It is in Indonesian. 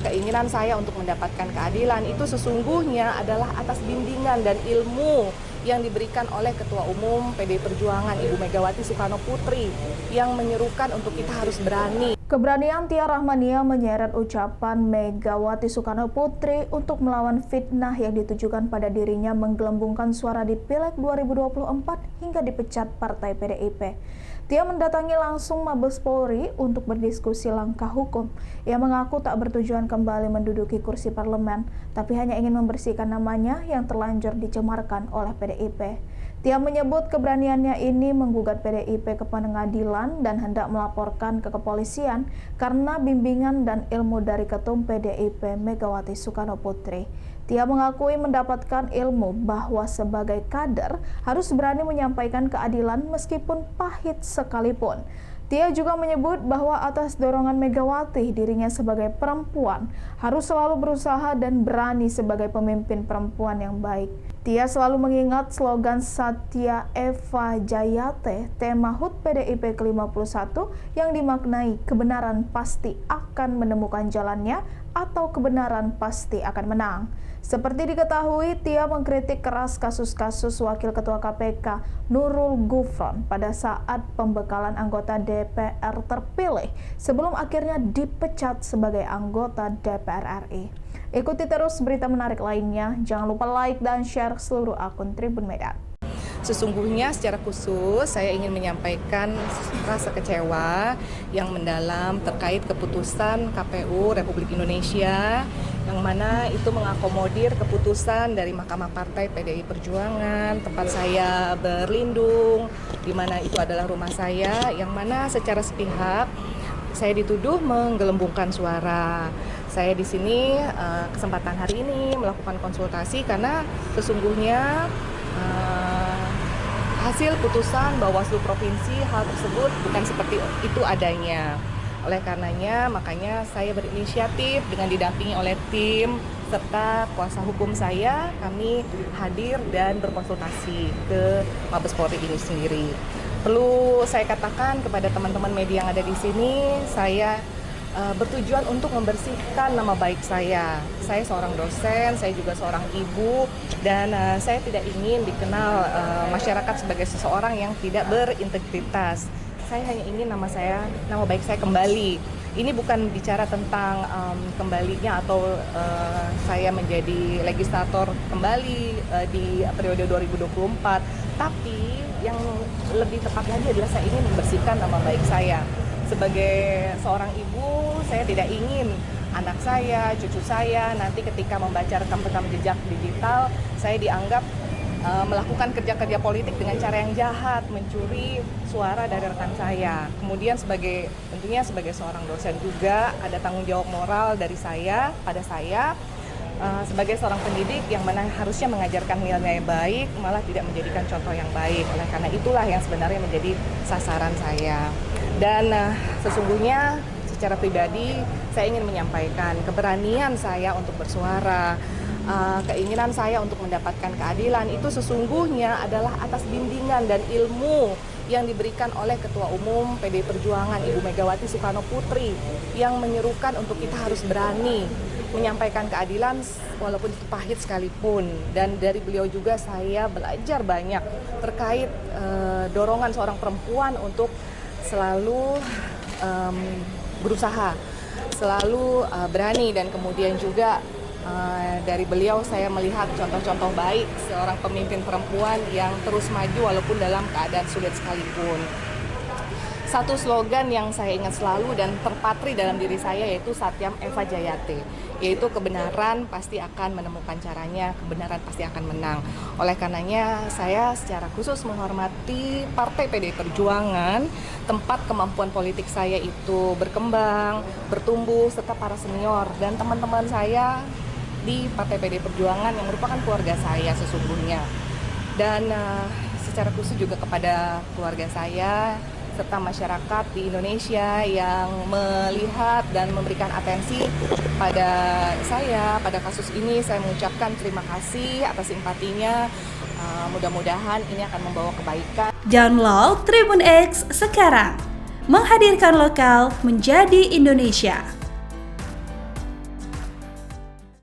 keinginan saya untuk mendapatkan keadilan itu sesungguhnya adalah atas bimbingan dan ilmu yang diberikan oleh Ketua Umum PDI Perjuangan Ibu Megawati Soekarno Putri yang menyerukan untuk kita harus berani. Keberanian Tia Rahmania menyeret ucapan Megawati Soekarno Putri untuk melawan fitnah yang ditujukan pada dirinya menggelembungkan suara di Pileg 2024 hingga dipecat Partai PDIP. Tia mendatangi langsung Mabes Polri untuk berdiskusi langkah hukum. Ia mengaku tak bertujuan kembali menduduki kursi parlemen, tapi hanya ingin membersihkan namanya yang terlanjur dicemarkan oleh PDIP. Tia menyebut keberaniannya ini menggugat PDIP ke pengadilan dan hendak melaporkan ke kepolisian karena bimbingan dan ilmu dari Ketum PDIP Megawati Soekarno Putri. Tia mengakui mendapatkan ilmu bahwa sebagai kader harus berani menyampaikan keadilan meskipun pahit sekalipun. Tia juga menyebut bahwa atas dorongan Megawati, dirinya sebagai perempuan harus selalu berusaha dan berani sebagai pemimpin perempuan yang baik. Tia selalu mengingat slogan Satya Eva Jayate, tema HUT PDIP ke-51 yang dimaknai kebenaran pasti akan menemukan jalannya atau kebenaran pasti akan menang. Seperti diketahui, Tia mengkritik keras kasus-kasus Wakil Ketua KPK Nurul Gufron pada saat pembekalan anggota DPR terpilih sebelum akhirnya dipecat sebagai anggota DPR RI. Ikuti terus berita menarik lainnya, jangan lupa like dan share seluruh akun Tribun Medan. Sesungguhnya secara khusus saya ingin menyampaikan rasa kecewa yang mendalam terkait keputusan KPU Republik Indonesia yang mana itu mengakomodir keputusan dari Mahkamah Partai PDI Perjuangan, tempat saya berlindung, di mana itu adalah rumah saya, yang mana secara sepihak saya dituduh menggelembungkan suara. Saya di sini kesempatan hari ini melakukan konsultasi karena sesungguhnya hasil putusan Bawaslu Provinsi hal tersebut bukan seperti itu adanya. Oleh karenanya, makanya saya berinisiatif dengan didampingi oleh tim serta kuasa hukum saya, kami hadir dan berkonsultasi ke Mabes Polri ini sendiri. Perlu saya katakan kepada teman-teman media yang ada di sini, saya bertujuan untuk membersihkan nama baik saya. Saya seorang dosen, saya juga seorang ibu, dan saya tidak ingin dikenal masyarakat sebagai seseorang yang tidak berintegritas. Saya hanya ingin nama baik saya kembali. Ini bukan bicara tentang kembalinya atau saya menjadi legislator kembali di periode 2024, tapi yang lebih tepat lagi adalah saya ingin membersihkan nama baik saya. Sebagai seorang ibu, saya tidak ingin anak saya, cucu saya nanti ketika membaca rekam-rekam jejak digital, saya dianggap melakukan kerja-kerja politik dengan cara yang jahat, mencuri suara dari rekan saya. Kemudian tentunya sebagai seorang dosen juga ada tanggung jawab moral dari saya pada saya sebagai seorang pendidik yang mana harusnya mengajarkan nilai baik, malah tidak menjadikan contoh yang baik. Oleh karena itulah yang sebenarnya menjadi sasaran saya. Dan sesungguhnya secara pribadi saya ingin menyampaikan keberanian saya untuk bersuara, keinginan saya untuk mendapatkan keadilan itu sesungguhnya adalah atas bimbingan dan ilmu yang diberikan oleh Ketua Umum PDI Perjuangan Ibu Megawati Soekarno Putri yang menyerukan untuk kita harus berani menyampaikan keadilan walaupun itu pahit sekalipun. Dan dari beliau juga saya belajar banyak terkait dorongan seorang perempuan untuk selalu berusaha, selalu berani, dan kemudian juga dari beliau saya melihat contoh-contoh baik seorang pemimpin perempuan yang terus maju walaupun dalam keadaan sulit sekalipun. Satu slogan yang saya ingat selalu dan terpatri dalam diri saya yaitu Satya Eva Jayate, yaitu kebenaran pasti akan menemukan caranya, kebenaran pasti akan menang. Oleh karenanya saya secara khusus menghormati Partai PDI Perjuangan, tempat kemampuan politik saya itu berkembang, bertumbuh, serta para senior dan teman-teman saya di Partai PDI Perjuangan yang merupakan keluarga saya sesungguhnya. Dan secara khusus juga kepada keluarga saya serta masyarakat di Indonesia yang melihat dan memberikan atensi pada saya, pada kasus ini, saya mengucapkan terima kasih atas simpatinya. Mudah-mudahan ini akan membawa kebaikan. Download Tribun X sekarang, menghadirkan lokal menjadi Indonesia.